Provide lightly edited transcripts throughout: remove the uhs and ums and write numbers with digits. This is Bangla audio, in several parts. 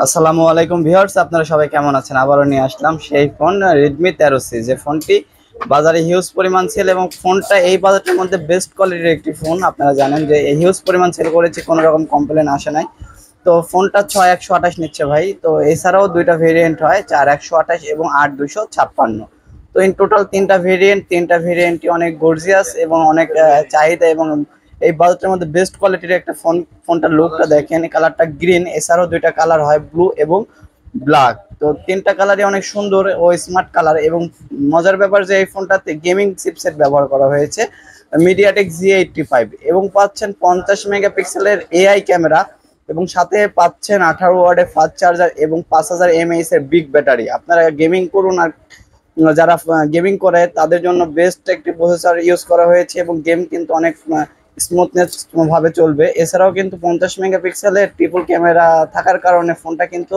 আসসালামু আলাইকুম ভিউয়ার্স, আপনারা সবাই কেমন আছেন? আবারও নিয়ে আসলাম সেই ফোন Redmi 13C, যে ফোনটি বাজারে হিউজ পরিমাণ সেল এবং ফোনটা এই বাজেটের মধ্যে বেস্ট কোয়ালিটির একটি ফোন। আপনারা জানেন যে এই হিউজ পরিমাণ সেল করেছে, কোনো রকম কমপ্লেন আসে নাই। তো ফোনটা 6128 নিচ্ছে ভাই। তো এছাড়াও দুইটা ভেরিয়েন্ট হয়, 4128 এবং 8256। তো ইন টোটাল তিনটা ভেরিয়েন্টই অনেক গর্জিয়াস এবং অনেক চাহিদা, এবং এই বাজেটের মধ্যে বেস্ট কোয়ালিটির একটা ফোনটার লুকটা দেখেন। কালারটা গ্রিন, এছাড়াও দুইটা কালার হয় ব্লু এবং ব্ল্যাক। তো তিনটা কালারই অনেক সুন্দর ও স্মার্ট কালার, এবং মজার ব্যাপার যে এই ফোনটাতে গেমিং চিপসেট ব্যবহার করা হয়েছে, মিডিয়াটেক Z85, এবং পাচ্ছেন 50 মেগাপিক্সেলের এআই ক্যামেরা, এবং সাথে পাচ্ছেন 18 ওয়াটের ফাস্ট চার্জার এবং 5000 mAh এর বিগ ব্যাটারি। আপনারা গেমিং করুন, আর যারা গেমিং করে তাদের জন্য বেস্ট একটি প্রসেসর ইউজ করা হয়েছে, এবং গেম কিন্তু অনেক স্মুথনেস ভাবে চলবে। এছাড়াও কিন্তু 50 মেগাপিক্সেলের ট্রিপল ক্যামেরা থাকার কারণে ফোনটা কিন্তু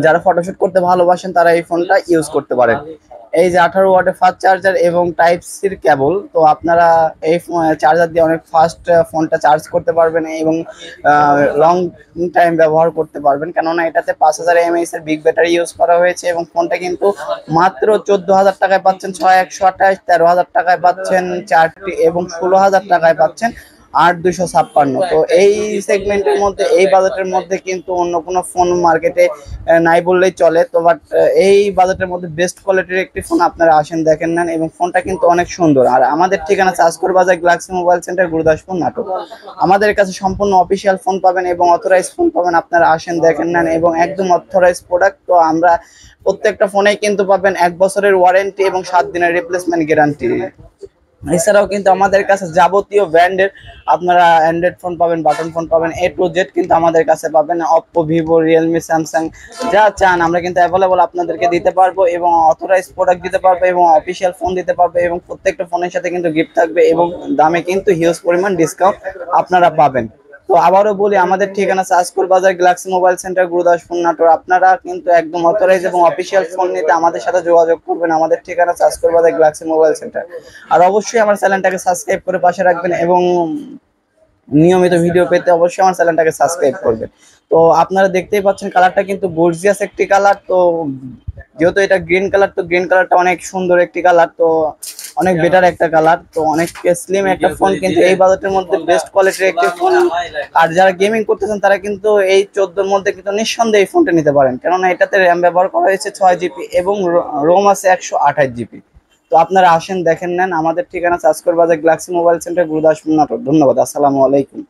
যারা ফটোশুট করতে ভালোবাসেন তারা এই ফোনটা ইউজ করতে পারেন। এই যে 18 ওয়াটের ফাস্ট চার্জার এবং টাইপ সির কেবল, তো আপনারা এই চার্জার দিয়ে অনেক ফাস্ট ফোনটা চার্জ করতে পারবেন এবং লং টাইম ব্যবহার করতে পারবেন, কেননা এটাতে 5000 mAh এর বিগ ব্যাটারি ইউজ করা হয়েছে। এবং ফোনটা কিন্তু মাত্র 14,000 টাকায় পাচ্ছেন 6128, 13,000 টাকায় পাচ্ছেন 4টি, এবং 16,000 টাকায় পাচ্ছেন 8256। তো এই সেগমেন্টের মধ্যে, এই বাজেটের মধ্যে কিন্তু অন্য কোনো ফোন মার্কেটে নাই বললেই চলে। তো বাট এই বাজেটের মধ্যে বেস্ট কোয়ালিটির একটি ফোন আপনারা আসেন, দেখেন নেন, এবং ফোনটা কিন্তু অনেক সুন্দর। আর আমাদের ঠিকানা Chashkar Bazar, galaxy mobile centre, Gurudaspur, Natore. আমাদের কাছে সম্পূর্ণ অফিসিয়াল ফোন পাবেন এবং অথরাইজ ফোন পাবেন। আপনারা আসেন, দেখেন নেন, এবং একদম অথরাইজ প্রোডাক্ট। তো আমরা প্রত্যেকটা ফোনেই কিন্তু পাবেন 1 বছরের ওয়ারেন্টি এবং 7 দিনের রিপ্লেসমেন্ট গ্যারান্টি। এছাড়াও কিন্তু আমাদের কাছে যাবতীয় ব্র্যান্ডের আপনারা অ্যান্ড্রয়েড ফোন পাবেন, বাটন ফোন পাবেন, A to Z কিন্তু আমাদের কাছে পাবেন। অপ্পো, ভিভো, রিয়েলমি, স্যামসাং যা চান আমরা কিন্তু অ্যাভেলেবল আপনাদেরকে দিতে পারবো, এবং অথরাইজ প্রোডাক্ট দিতে পারবো, এবং অফিসিয়াল ফোন দিতে পারবো, এবং প্রত্যেকটা ফোনের সাথে কিন্তু গিফট থাকবে, এবং দামে কিন্তু হিউজ পরিমাণ ডিসকাউন্ট আপনারা পাবেন। তো আবারও বলি, আমাদের ঠিকানা Chashkar Bazar, galaxy mobile centre, Gurudaspur, Natore. আপনারা কিন্তু একদম অথরাইজ এবং অফিসিয়াল ফোন নিতে আমাদের সাথে যোগাযোগ করবেন। আমাদের ঠিকানা Chashkar Bazar, galaxy mobile centre. আর অবশ্যই আমার চ্যানেলটাকে সাবস্ক্রাইব করে পাশে রাখবেন, এবং নিয়মিত ভিডিও পেতে অবশ্যই আমার চ্যানেলটাকে সাবস্ক্রাইব করবেন। তো আপনারা দেখতেই পাচ্ছেন কালারটা কিন্তু গর্জিয়াস একটি কালার। তো যেহেতু এটা গ্রিন কালার, তো গ্রিন কালারটা অনেক সুন্দর একটি কালার, তো অনেক বেটার একটা কালার, তো অনেক স্লিম একটা ফোন, কিন্তু এই বাজেটের মধ্যে বেস্ট কোয়ালিটির একটি ফোন। আর যারা গেমিং করতেছেন তারা কিন্তু এই 14-র মধ্যে কিন্তু নিঃসন্দেহে এই ফোনটা নিতে পারেন, কেননা এটাতে র্যাম ব্যবহার করা হয়েছে 6 জিবি এবং রোম আছে 128 জিবি। তো আপনারা আসেন, দেখেন নেন। আমাদের ঠিকানা Chashkar Bazar, galaxy mobile centre, Gurudaspur, Natore. ধন্যবাদ। আসসালামু আলাইকুম।